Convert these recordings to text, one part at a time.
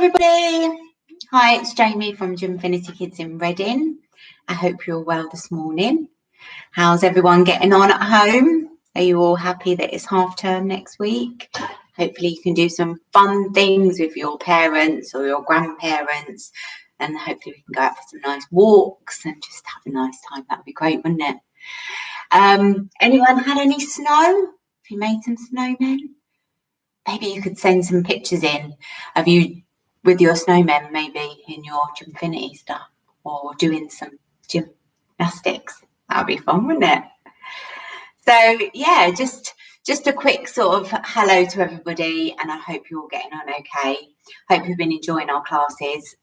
everybody. Hi, it's Jaime from Gymfinity Kids in Reading. I hope you're well this morning. How's everyone getting on at home? Are you all happy that it's half term next week? Hopefully you can do some fun things with your parents or your grandparents, and hopefully we can go out for some nice walks and just have a nice time. That would be great, wouldn't it? Anyone had any snow? Have you made some snowmen? Maybe you could send some pictures in of you with your snowmen, maybe in your Gymfinity stuff, or doing some gymnastics. That would be fun, wouldn't it? So yeah, just a quick sort of hello to everybody, and I hope you're all getting on okay. Hope you've been enjoying our classes.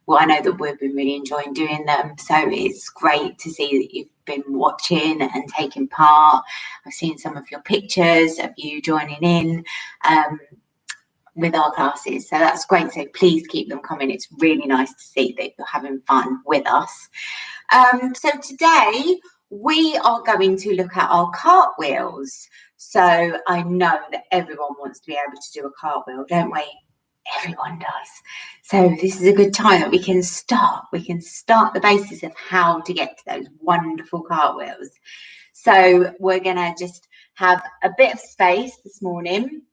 Well, I know that we've been really enjoying doing them, so it's great to see that you've been watching and taking part. I've seen some of your pictures of you joining in with our classes, so that's great. So please keep them coming. It's really nice to see that you're having fun with us. So today we are going to look at our cartwheels. So I know that everyone wants to be able to do a cartwheel, don't we? Everyone does. So this is a good time that we can start. We can start the basis of how to get to those wonderful cartwheels. So we're going to just have a bit of space this morning,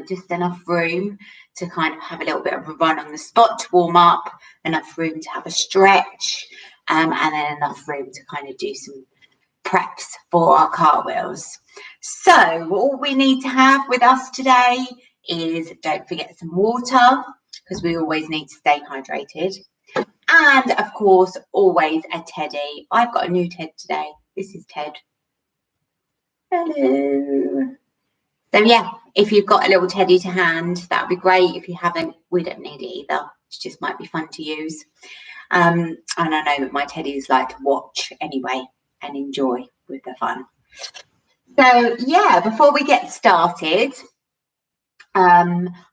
just enough room to kind of have a little bit of a run on the spot to warm up, enough room to have a stretch, and then enough room to kind of do some preps for our cartwheels. So all we need to have with us today is, don't forget, some water, because we always need to stay hydrated, and of course always a teddy. I've got a new Ted today. This is Ted. Hello. So yeah, if you've got a little teddy to hand, that would be great. If you haven't, we don't need it either. It just might be fun to use. And I know that my teddies like to watch anyway and enjoy with the fun. So yeah, before we get started,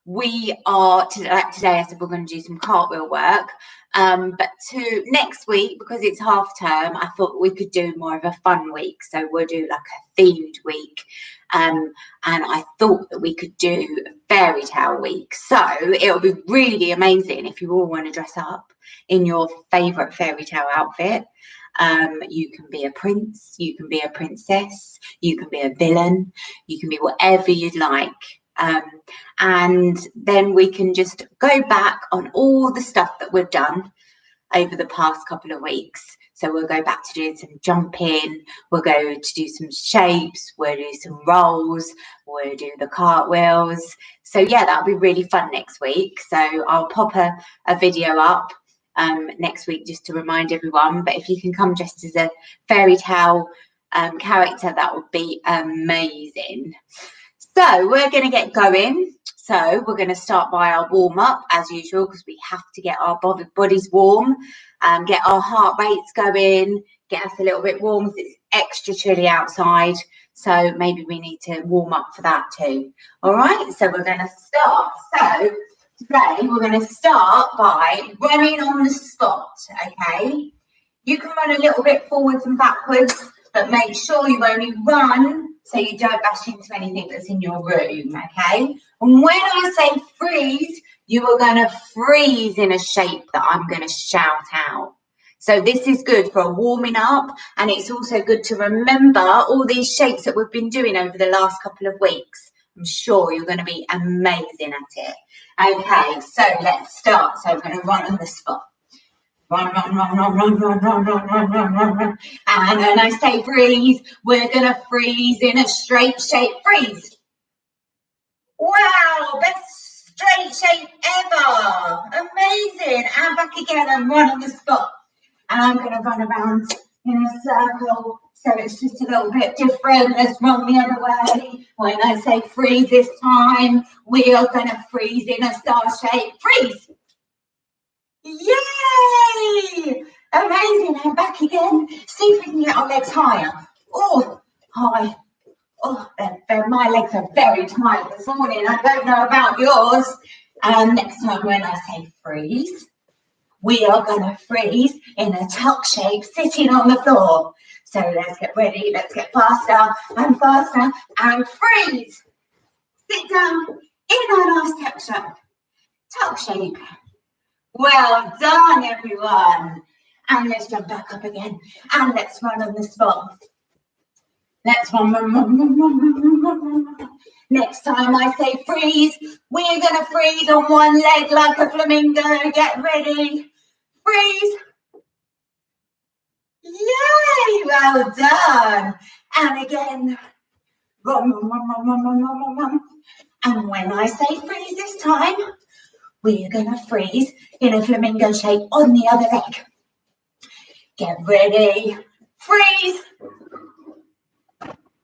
we are today, I said we're going to do some cartwheel work, but to next week, because it's half term, I thought we could do more of a fun week. So we'll do like a themed week, and I thought that we could do a fairy tale week. So it'll be really amazing if you all want to dress up in your favourite fairy tale outfit. You can be a prince, you can be a princess, you can be a villain, you can be whatever you'd like. And then we can just go back on all the stuff that we've done over the past couple of weeks. So we'll go back to doing some jumping, we'll go to do some shapes, we'll do some rolls, we'll do the cartwheels. So yeah, that'll be really fun next week. So I'll pop a video up next week just to remind everyone. But if you can come dressed as a fairy tale character, that would be amazing. So we're going to get going. So we're going to start by our warm-up as usual, because we have to get our bodies warm, get our heart rates going, get us a little bit warm because it's extra chilly outside. So maybe we need to warm up for that too. All right, so we're going to start. So today we're going to start by running on the spot, okay? You can run a little bit forwards and backwards, but make sure you only run so you don't bash into anything that's in your room, okay? And when I say freeze, you are going to freeze in a shape that I'm going to shout out. So this is good for warming up, and it's also good to remember all these shapes that we've been doing over the last couple of weeks. I'm sure you're going to be amazing at it. Okay, so let's start. So I'm going to run on the spot. Run, run, run, run, run, run, run, run, run, run, run, run. And when I say freeze, we're going to freeze in a straight shape. Freeze. Wow, best straight shape ever. Amazing. And back again and run on the spot. And I'm going to run around in a circle, so it's just a little bit different. Let's run the other way. When I say freeze this time, we are going to freeze in a star shape. Freeze. Yay! Amazing. And back again. See if we can get our legs higher. Oh, high. Oh, my legs are very tight this morning. I don't know about yours. Next time when I say freeze, we are going to freeze in a tuck shape sitting on the floor. So let's get ready. Let's get faster and freeze. Sit down in our last tuck shape. tuck shape. Well done, everyone. And let's jump back up again. And let's run on the spot. Let's run, run, run, run, run, run, run, run, run. Next time I say freeze, we're going to freeze on one leg like a flamingo. Get ready. Freeze. Yay, well done. And again, run, run, run, run, run, run, run, run. And when I say freeze this time, we're going to freeze in a flamingo shape on the other leg. Get ready. Freeze.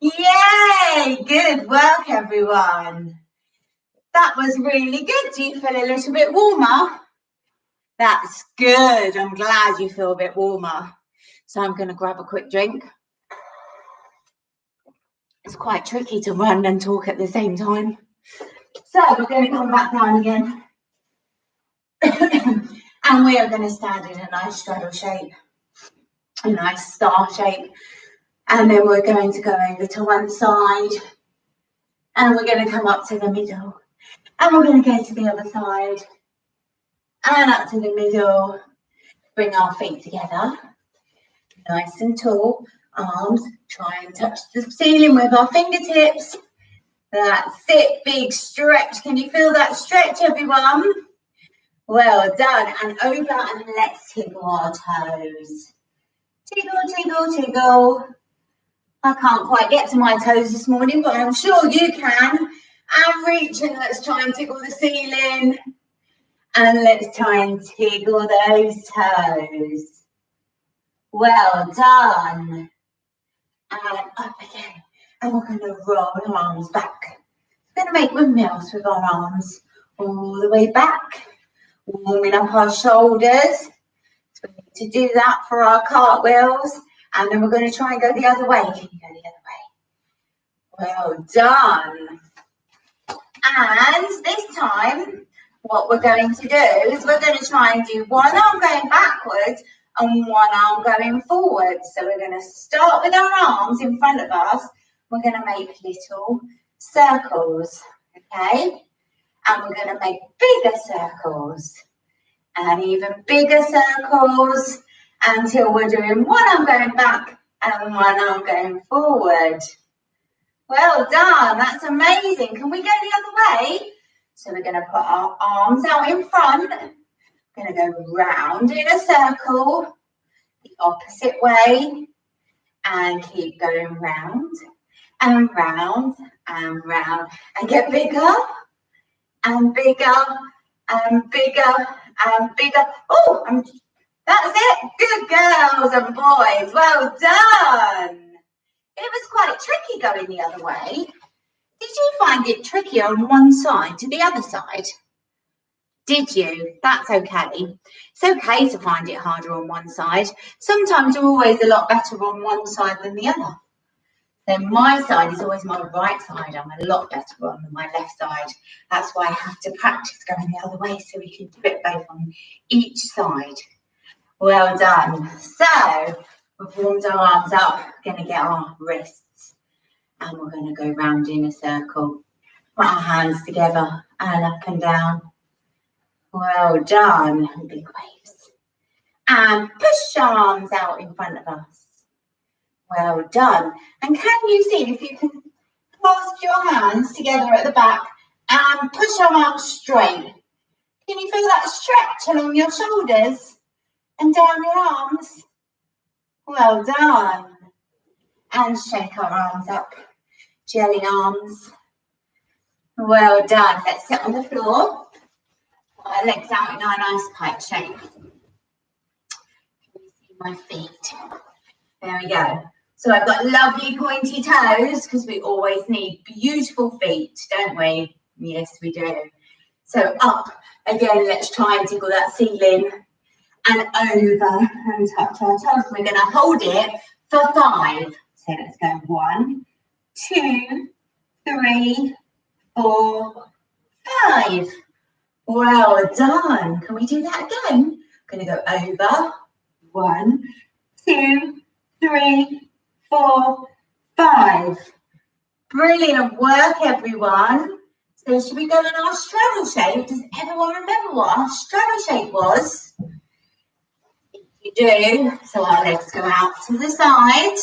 Yay, good work, everyone. That was really good. Do you feel a little bit warmer? That's good. I'm glad you feel a bit warmer. So I'm going to grab a quick drink. It's quite tricky to run and talk at the same time. So we're going to come back down again. And we are going to stand in a nice straddle shape, a nice star shape. And then we're going to go over to one side. And we're going to come up to the middle. And we're going to go to the other side. And up to the middle. Bring our feet together. Nice and tall. Arms, try and touch the ceiling with our fingertips. That's it, big stretch. Can you feel that stretch, everyone? Well done. And over and let's tickle our toes. Tickle, tickle, tickle. I can't quite get to my toes this morning, but I'm sure you can. And reach and let's try and tickle the ceiling. And let's try and tickle those toes. Well done. And up again. And we're going to roll our arms back. We're going to make windmills with our arms all the way back. Warming up our shoulders. So we need to do that for our cartwheels. And then we're going to try and go the other way. Can you go the other way? Well done. And this time, what we're going to do is we're going to try and do one arm going backwards and one arm going forward. So we're going to start with our arms in front of us. We're going to make little circles, okay? And we're going to make bigger circles and even bigger circles until we're doing one arm going back and one arm going forward. Well done, that's amazing. Can we go the other way? So we're going to put our arms out in front. We're going to go round in a circle, the opposite way, and keep going round and round and round, and get bigger and bigger and bigger and bigger. Oh, that's it. Good girls and boys. Well done. It was quite tricky going the other way. Did you find it tricky on one side to the other side? Did you? That's okay. It's okay to find it harder on one side. Sometimes you're always a lot better on one side than the other. Then my side is always my right side. I'm a lot better on my left side. That's why I have to practice going the other way so we can do it both on each side. Well done. So we've warmed our arms up. We're going to get our wrists and we're going to go round in a circle. Put our hands together and up and down. Well done. Big waves. And push our arms out in front of us. Well done. And can you see if you can clasp your hands together at the back and push your arms straight? Can you feel that stretch along your shoulders and down your arms? Well done. And shake our arms up. Jelly arms. Well done. Let's sit on the floor. Put our legs out in our nice kite shape. Can you see my feet? There we go. So I've got lovely pointy toes because we always need beautiful feet, don't we? Yes, we do. So up again, let's try and tickle that ceiling and over and touch our toes. We're going to hold it for 5. So let's go 1, 2, 3, 4, 5. Well done. Can we do that again? I'm going to go over 1, 2, 3, 4, 5. Brilliant work, everyone. So should we go in our straddle shape? Does everyone remember what our straddle shape was? If you do, so our legs go out to the side.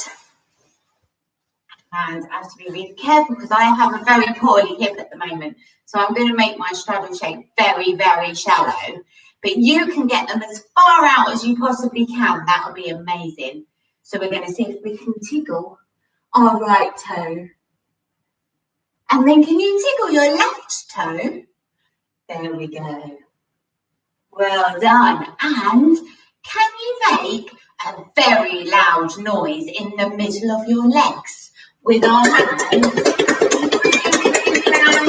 And I have to be really careful because I have a very poorly hip at the moment. So I'm going to make my straddle shape very, very shallow. But you can get them as far out as you possibly can. That would be amazing. So we're going to see if we can tickle our right toe. And then can you tickle your left toe? There we go. Well done. And can you make a very loud noise in the middle of your legs with our hands? Really loud.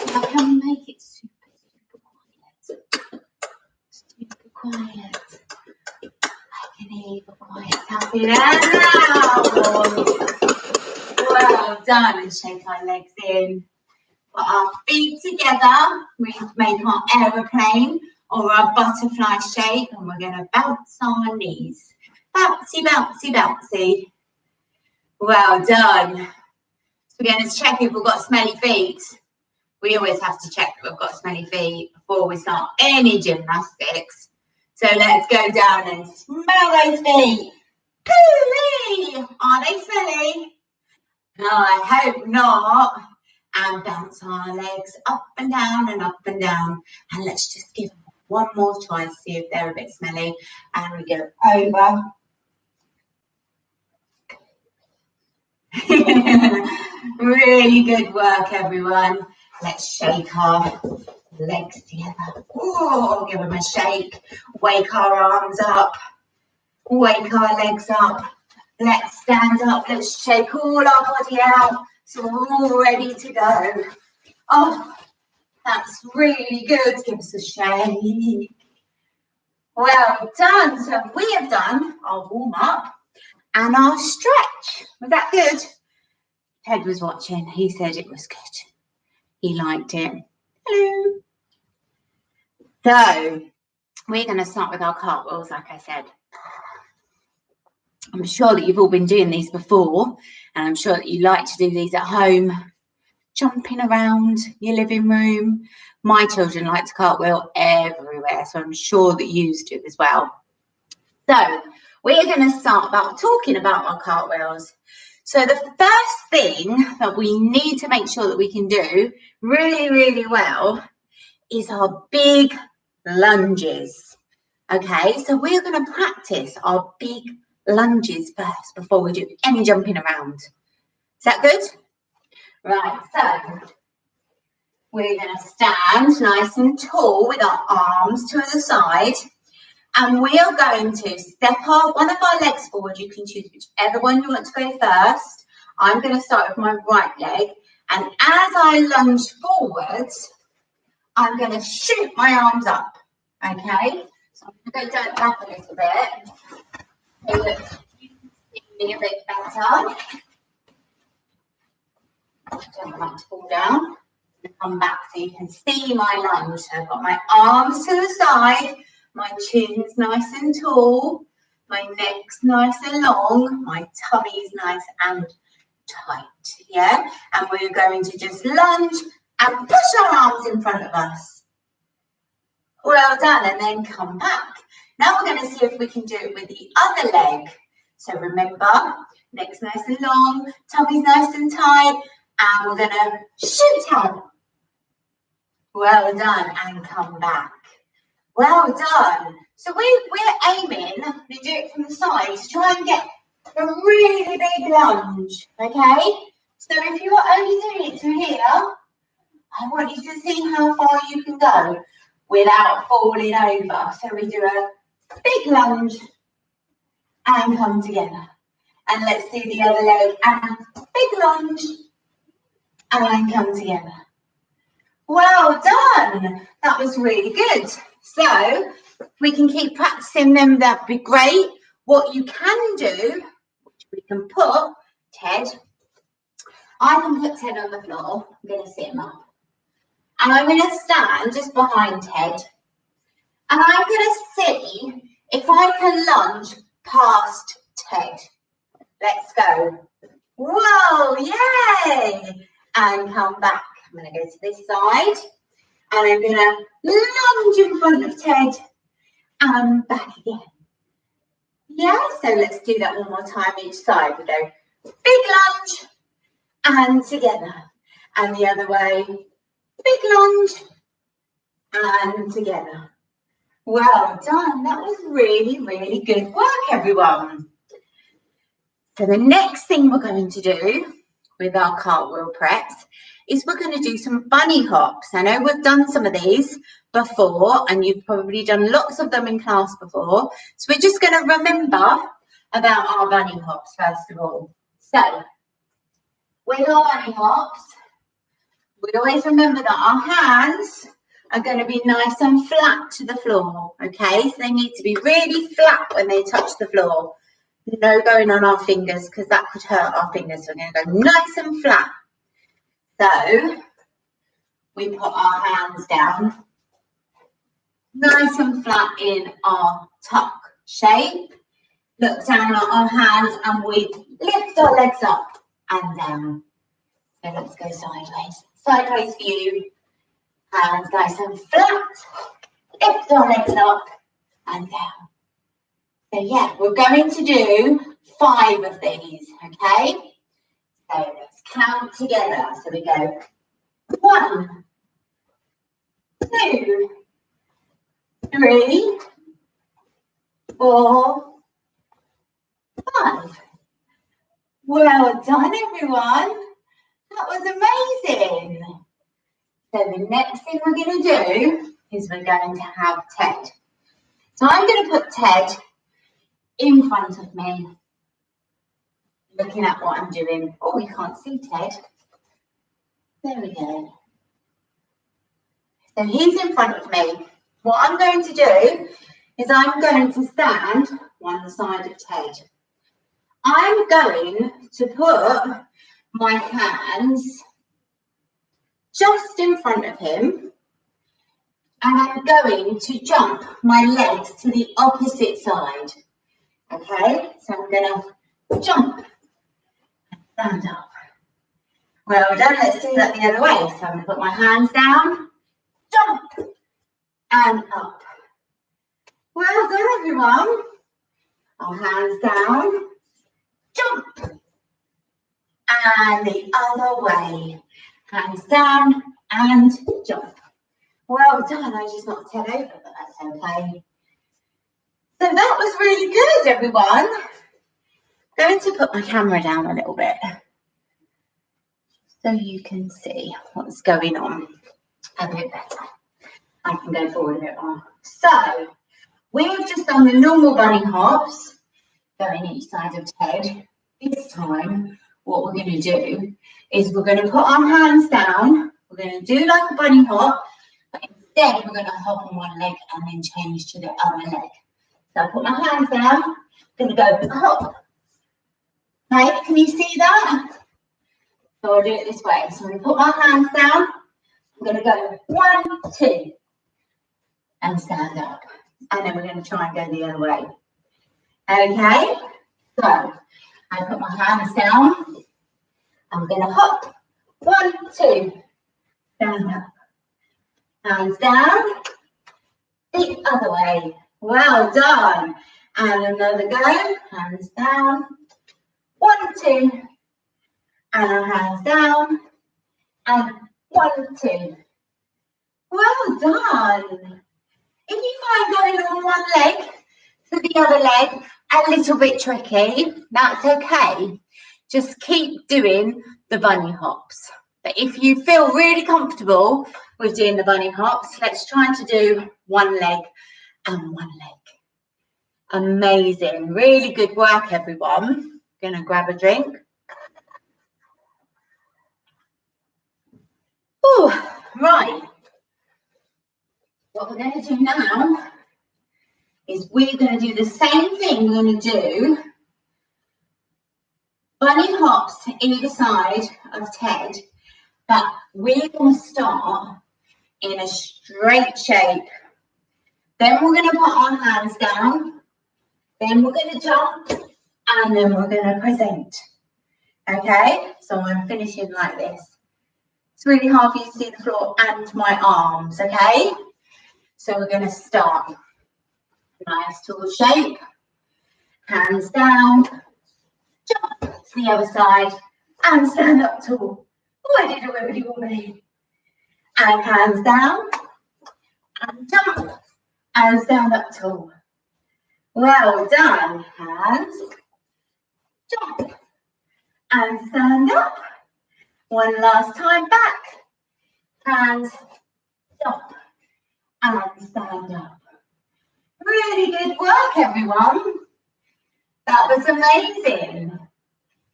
Now can we make it super, super quiet? Super quiet. I can hear you quiet. Happy loud. Well done. And shake our legs in. Put our feet together. We make our aeroplane or our butterfly shape, and we're going to bounce our knees. Bouncy, bouncy, bouncy. Well done. So we're going to check if we've got smelly feet. We always have to check that we've got smelly feet before we start any gymnastics. So let's go down and smell those feet. Poo-wee! Are they smelly? No, I hope not. And bounce our legs up and down and up and down. And let's just give them one more try to see if they're a bit smelly. And we go over. Really good work, everyone. Let's shake our legs together. Oh, give them a shake. Wake our arms up. Wake our legs up. Let's stand up. Let's shake all our body out. So we're all ready to go. Oh, that's really good. Give us a shake. Well done. So we have done our warm up and our stretch. Was that good? Ted was watching. He said it was good. He liked it. Hello. So we're going to start with our cartwheels, like I said. I'm sure that you've all been doing these before, and I'm sure that you like to do these at home, jumping around your living room. My children like to cartwheel everywhere, so I'm sure that you do as well. So we're going to start about talking about our cartwheels. So the first thing that we need to make sure that we can do really, really well is our big lunges. Okay, so we're going to practice our big lunges first before we do any jumping around. Is that good? Right, so we're going to stand nice and tall with our arms to the side, and we are going to step one of our legs forward. You can choose whichever one you want to go first. I'm going to start with my right leg, and as I lunge forwards, I'm going to shoot my arms up. Okay, so I'm going to go back a little bit so that you can see me a bit better. Don't want to fall down. And come back so you can see my lunge. So I've got my arms to the side, my chin's nice and tall, my neck's nice and long, my tummy's nice and tight. Yeah, and we're going to just lunge and push our arms in front of us. Well done, and then come back. Now we're going to see if we can do it with the other leg. So remember, neck's nice and long, tummy's nice and tight, and we're going to shoot out. Well done, and come back. Well done. So we're aiming to do it from the side to try and get a really big lunge, okay? So if you are only doing it to here, I want you to see how far you can go without falling over. So we do a big lunge and come together. And let's do the other leg and big lunge and come together. Well done. That was really good. So we can keep practicing them. That'd be great. What you can do, which we can put Ted, I can put Ted on the floor. I'm going to sit him up. And I'm going to stand just behind Ted. And I'm going to see if I can lunge past Ted. Let's go. Whoa, yay! And come back. I'm going to go to this side and I'm going to lunge in front of Ted and back again. Yeah, so let's do that one more time each side. We go big lunge and together. And the other way, big lunge and together. Well done. That was really, really good work, everyone. So the next thing we're going to do with our cartwheel preps is we're going to do some bunny hops. I know we've done some of these before and you've probably done lots of them in class before. So we're just going to remember about our bunny hops first of all. So with our bunny hops, we always remember that our hands are going to be nice and flat to the floor, okay? So they need to be really flat when they touch the floor. No going on our fingers because that could hurt our fingers. So we're going to go nice and flat. So we put our hands down, nice and flat in our tuck shape. Look down at our hands and we lift our legs up and down. So let's go sideways. Sideways view. Hands nice and flat. Lift our legs up and down. So yeah, we're going to do 5 of these, okay? So let's count together. So we go 1, 2, 3, 4, 5. Well done, everyone. That was amazing. So the next thing we're going to do is we're going to have Ted. So I'm going to put Ted in front of me, looking at what I'm doing. Oh, you can't see Ted. There we go. So he's in front of me. What I'm going to do is I'm going to stand one side of Ted. I'm going to put my hands just in front of him and I'm going to jump my legs to the opposite side. Okay, so I'm going to jump and stand up. Well done, let's do that the other way. So I'm going to put my hands down, jump and up. Well done, everyone. Our hands down, jump and the other way. Hands down and jump. Well done, I just knocked Ted over, but that's okay. So that was really good, everyone. I'm going to put my camera down a little bit so you can see what's going on a bit better. I can go forward a bit more. So we've just done the normal bunny hops, going each side of Ted. This time, what we're going to do is we're going to put our hands down. We're going to do like a bunny hop, but instead we're going to hop on one leg and then change to the other leg. So I put my hands down, I'm going to go hop. Right, can you see that? So I'll do it this way. So I'm going to put my hands down, I'm going to go 1, 2, and stand up. And then we're going to try and go the other way. Okay, so I put my hands down, I'm going to hop, 1, 2, stand up. Hands down, the other way. Well done. And another go, hands down, 1, 2, and our hands down, and 1, 2. Well done. If you find going on one leg to the other leg a little bit tricky, that's okay. Just keep doing the bunny hops. But if you feel really comfortable with doing the bunny hops, let's try to do one leg and one leg. Amazing. Really good work, everyone. Gonna grab a drink. Oh, right. What we're going to do now is we're going to do the same thing. We're going to do bunny hops either side of Ted, but we're going to start in a straight shape. Then we're going to put our hands down. Then we're going to jump, and then we're going to present. Okay, so I'm finishing like this. It's really hard for you to see the floor and my arms, okay? So we're going to start. Nice tall shape. Hands down. Jump to the other side and stand up tall. Oh, I did a wibbly wobbly. And hands down and jump and stand up tall. Well done. Hands, jump and stand up. One last time back. Hands, jump and stand up. Really good work, everyone. That was amazing.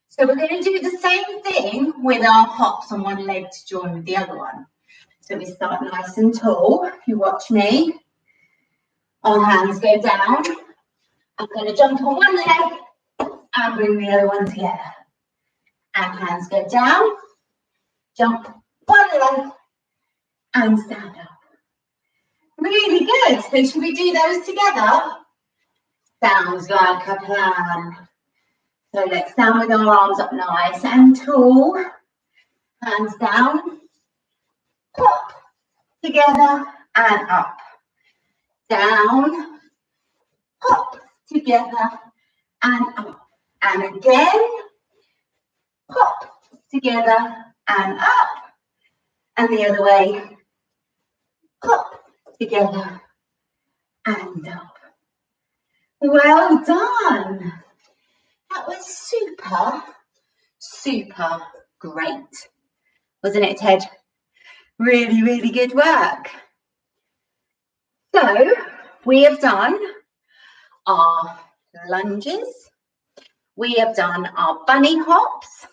So we're going to do the same thing with our hops on one leg to join with the other one. So we start nice and tall. You watch me. Our hands go down. I'm going to jump on one leg and bring the other one together. And hands go down. Jump one leg and stand up. Really good. So should we do those together? Sounds like a plan. So let's stand with our arms up nice and tall. Hands down. Pop together and up. Down. Pop together and up. And again. Pop together and up. And the other way. Pop together and up. Well done. That was super, super great. Wasn't it, Ted? Really, really good work. So we have done our lunges. We have done our bunny hops.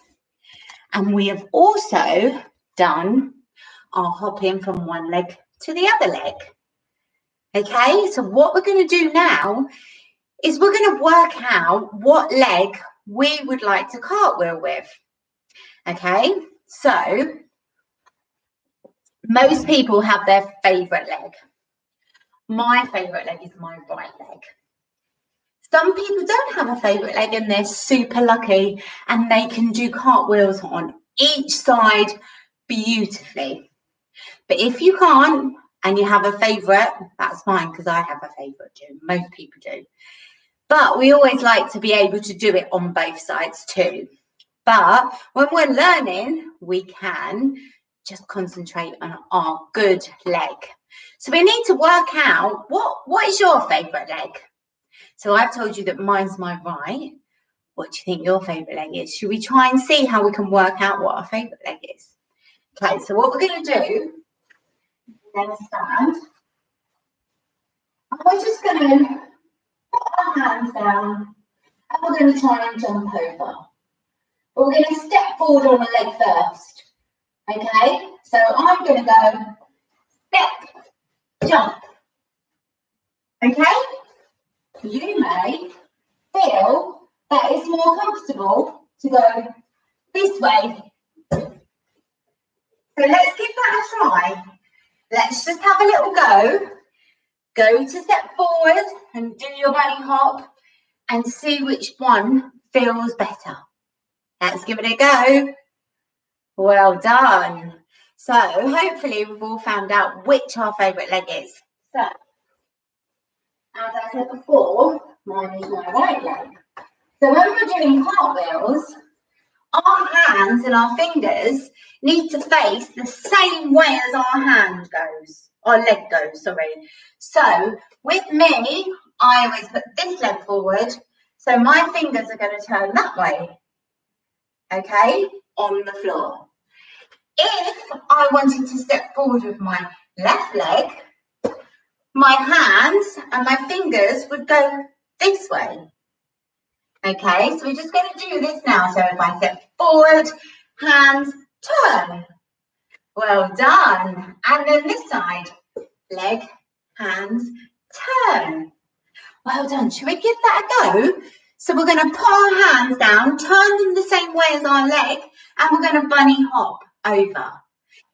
And we have also done our hopping from one leg to the other leg. Okay, so what we're going to do now is we're going to work out what leg we would like to cartwheel with. Okay, so most people have their favourite leg. My favourite leg is my right leg. Some people don't have a favourite leg and they're super lucky and they can do cartwheels on each side beautifully. But if you can't and you have a favourite, that's fine because I have a favourite too. Most people do. But we always like to be able to do it on both sides too. But when we're learning, we can just concentrate on our good leg. So we need to work out what is your favourite leg? So I've told you that mine's my right. What do you think your favourite leg is? Should we try and see how we can work out what our favourite leg is? Okay, so what we're going to do, we're going to stand. And we're just going to put our hands down and we're going to try and jump over. We're going to step forward on the leg first. Okay, so I'm going to go step, jump. Okay, you may feel that it's more comfortable to go this way. So let's give that a try. Let's just have a little go. Go to step forward and do your bunny hop and see which one feels better. Let's give it a go. Well done. So hopefully we've all found out which our favourite leg is. So, as I said before, mine is my right leg. So when we're doing cartwheels, our hands and our fingers need to face the same way as our leg goes, sorry. So with me, I always put this leg forward, so my fingers are going to turn that way, okay, on the floor. If I wanted to step forward with my left leg, my hands and my fingers would go this way. Okay, so we're just going to do this now. So if I step forward, hands, turn. Well done. And then this side, leg, hands, turn. Well done. Should we give that a go? So we're going to put our hands down, turn them the same way as our leg, and we're going to bunny hop over.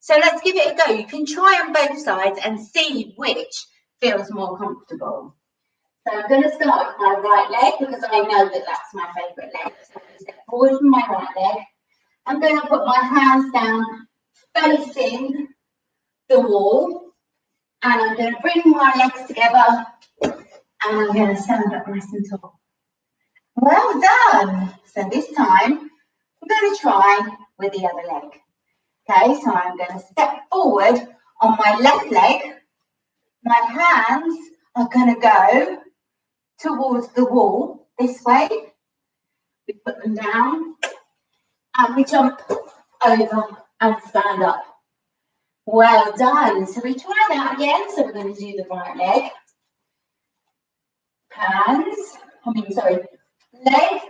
So let's give it a go. You can try on both sides and see which feels more comfortable. So I'm going to start with my right leg because I know that that's my favourite leg. So I'm going to step forward with my right leg. I'm going to put my hands down facing the wall, and I'm going to bring my legs together, and I'm going to stand up nice and tall. Well done. So this time, I'm going to try with the other leg. Okay, so I'm going to step forward on my left leg. My hands are going to go towards the wall this way. We put them down and we jump over and stand up. Well done. So we try that again. So we're going to do the right leg. Leg.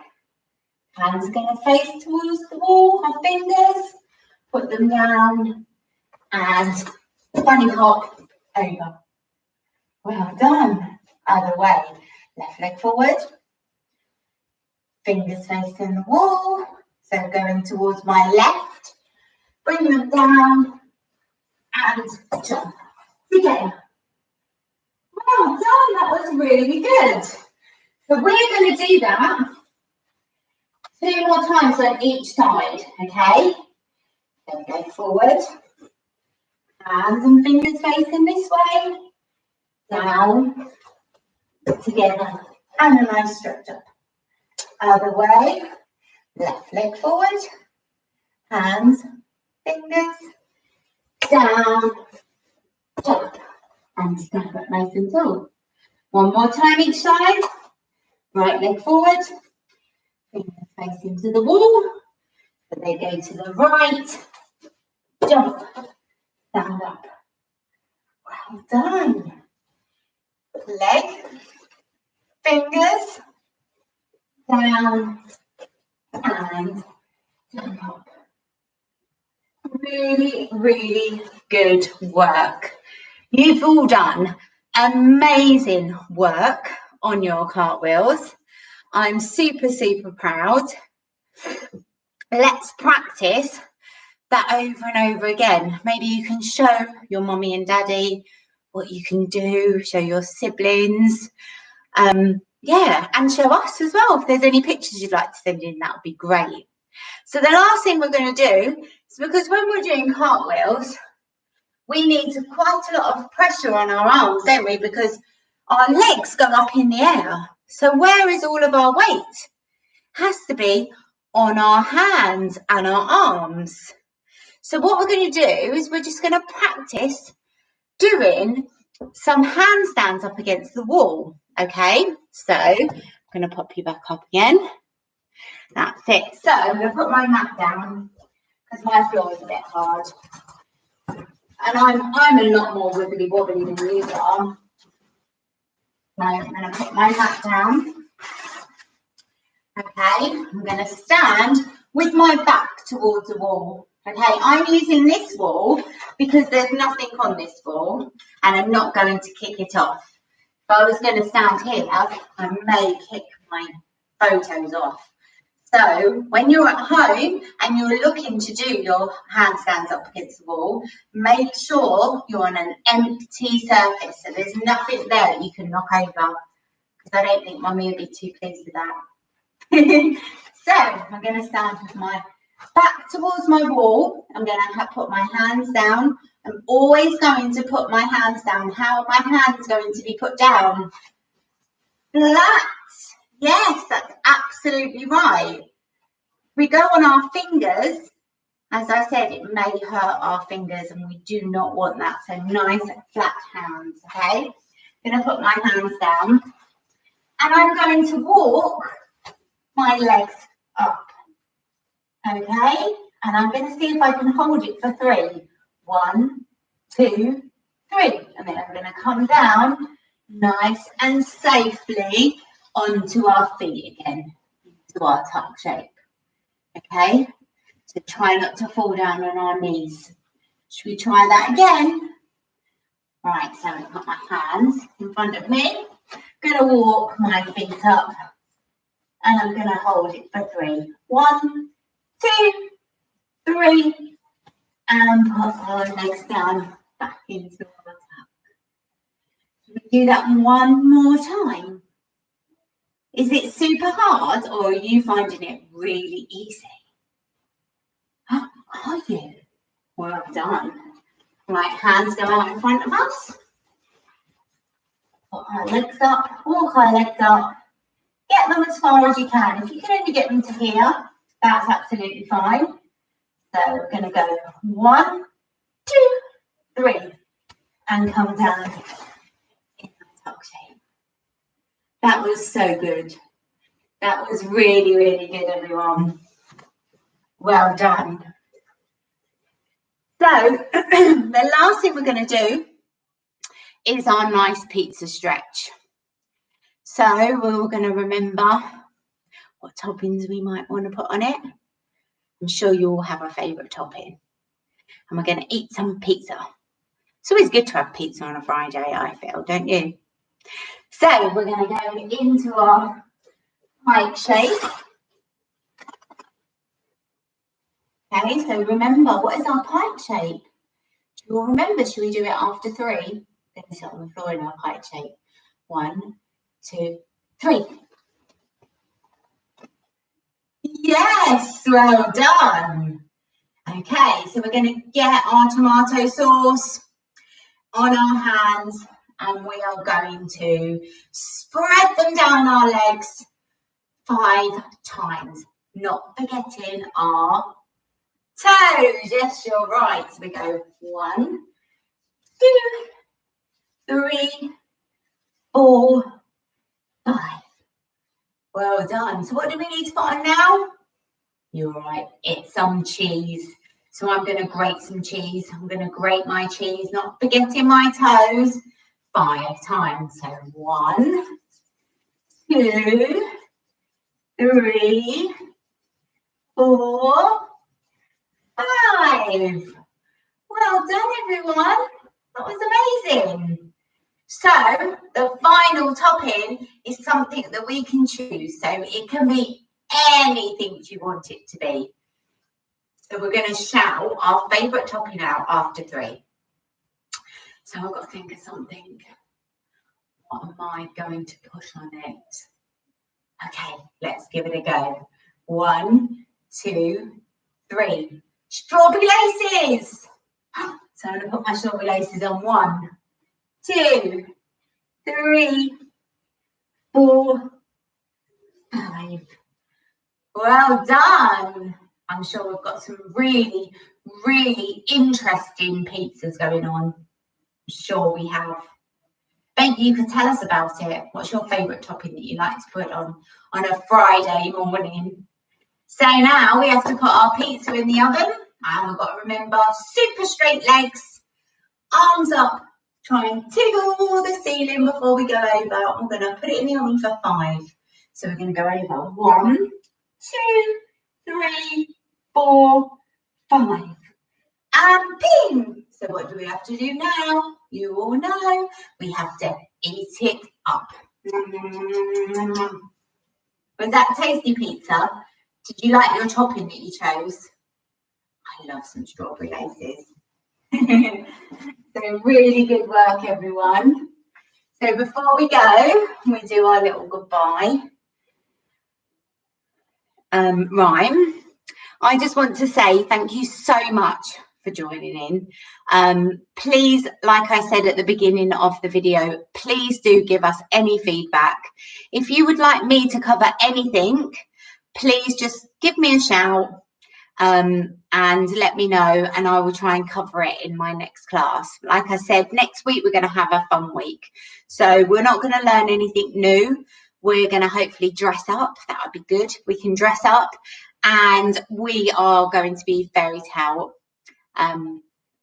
Hands are going to face towards the wall. Our fingers. Put them down and bunny hop over. Well done. Other way. Left leg forward. Fingers facing the wall. So going towards my left. Bring them down and jump together. Well done. That was really good. So we're going to do that 2 more times on each side. Okay. Then go forward. Hands and fingers facing this way. Down. Together. And a nice stretch up. Other way. Left leg forward. Hands. Fingers. Down. Jump. And stand up nice and tall. One more time each side. Right leg forward. Fingers facing to the wall. So they go to the right. Jump. Stand up. Well done. Leg. Fingers. Down. And jump up. Really, really good work. You've all done amazing work on your cartwheels. I'm super, super proud. Let's practice that over and over again. Maybe you can show your mummy and daddy what you can do, show your siblings. Yeah, and show us as well. If there's any pictures you'd like to send in, that would be great. So the last thing we're going to do is, because when we're doing cartwheels, we need quite a lot of pressure on our arms, don't we? Because our legs go up in the air. So where is all of our weight? Has to be on our hands and our arms. So what we're going to do is we're just going to practice doing some handstands up against the wall. Okay, so I'm going to pop you back up again. That's it. So I'm going to put my mat down because my floor is a bit hard. And I'm a lot more wibbly wobbly than you are. So I'm going to put my mat down. Okay, I'm going to stand with my back towards the wall. Okay, I'm using this wall because there's nothing on this wall and I'm not going to kick it off. If I was going to stand here, I may kick my photos off. So when you're at home and you're looking to do your handstands up against the wall, make sure you're on an empty surface. So there's nothing there that you can knock over, because I don't think Mummy would be too pleased with that. So I'm going to stand with my back towards my wall. I'm going to put my hands down. I'm always going to put my hands down. How are my hands going to be put down? Flat. Yes, that's absolutely right. We go on our fingers. As I said, it may hurt our fingers and we do not want that. So nice flat hands, okay? I'm going to put my hands down and I'm going to walk my legs up, okay? And I'm going to see if I can hold it for 3. 1, 2, 3. And then I'm going to come down nice and safely onto our feet again, into our tuck shape, okay? So try not to fall down on our knees. Should we try that again? Right, so I've got my hands in front of me. I'm going to walk my feet up and I'm going to hold it for 3. 1, 2, 3, and put our legs down back into our tuck. Should we do that one more time? Is it super hard or are you finding it really easy? Are you? Well done. Right, hands go out in front of us. Put our legs up, walk our legs up. Get them as far as you can. If you can only get them to here, that's absolutely fine. So we're going to go 1, 2, 3, and come down in that tuck shape. That was so good. That was really, really good, everyone. Well done. So the last thing we're going to do is our nice pizza stretch. So we're going to remember what toppings we might want to put on it. I'm sure you all have a favourite topping. And we're going to eat some pizza. It's always good to have pizza on a Friday, I feel, don't you? So we're going to go into our pike shape. Okay, so remember, what is our pike shape? Do you all remember? Should we do it after 3? We're going to sit on the floor in our pike shape. 1, 2, 3. Yes, well done. Okay, so we're going to get our tomato sauce on our hands and we are going to spread them down our legs 5 times, not forgetting our toes. Yes, you're right. So we go 1, 2, 3, 4, 5. Well done. So what do we need to put on now? You're right, it's some cheese. So I'm going to grate some cheese. I'm going to grate my cheese, not forgetting my toes, 5 times. So 1, 2, 3, 4, 5. Well done, everyone. That was amazing. So the final topping is something that we can choose. So it can be anything you want it to be. So we're going to shout our favourite topping out after 3. So I've got to think of something. What am I going to push on it? Okay, let's give it a go. 1, 2, 3. Strawberry laces. So I'm going to put my strawberry laces on. 1, 2, 3, 4, 5. Well done. I'm sure we've got some really, really interesting pizzas going on. I'm sure we have. Maybe you could tell us about it. What's your favourite topping that you like to put on a Friday morning? So now we have to put our pizza in the oven. And we've got to remember, super straight legs, arms up, try and tickle the ceiling before we go over. I'm going to put it in the oven for 5. So we're going to go over 1, 2, 3, 4, 5. And ping! So what do we have to do now? You all know we have to eat it up. Was that tasty pizza? Did you like your topping that you chose? I love some strawberry laces. So really good work, everyone. So before we go, we do our little goodbye rhyme. I just want to say thank you so much for joining in. Please, like I said at the beginning of the video, please do give us any feedback. If you would like me to cover anything, please just give me a shout and let me know, and I will try and cover it in my next class. Like I said, next week we're going to have a fun week, so we're not going to learn anything new. We're going to hopefully dress up. That would be good. We can dress up, and we are going to be fairy tale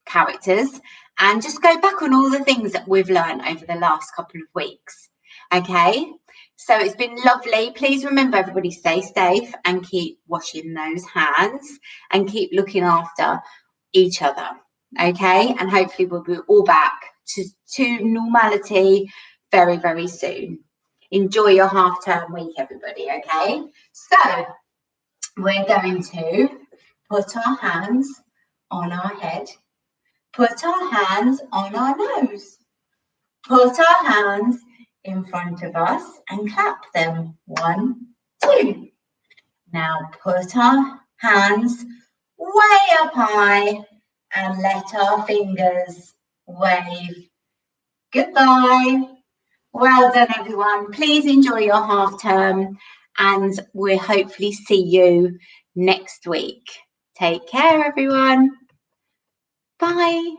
characters and just go back on all the things that we've learned over the last couple of weeks. Okay, so it's been lovely. Please remember, everybody, stay safe and keep washing those hands and keep looking after each other. Okay, and hopefully we'll be all back to normality very, very soon. Enjoy your half-term week, everybody. Okay, so we're going to put our hands on our head, put our hands on our nose, put our hands in front of us and clap them. 1, 2. Now put our hands way up high, and let our fingers wave goodbye. Well done, everyone. Please enjoy your half term, and we'll hopefully see you next week. Take care, everyone. Bye.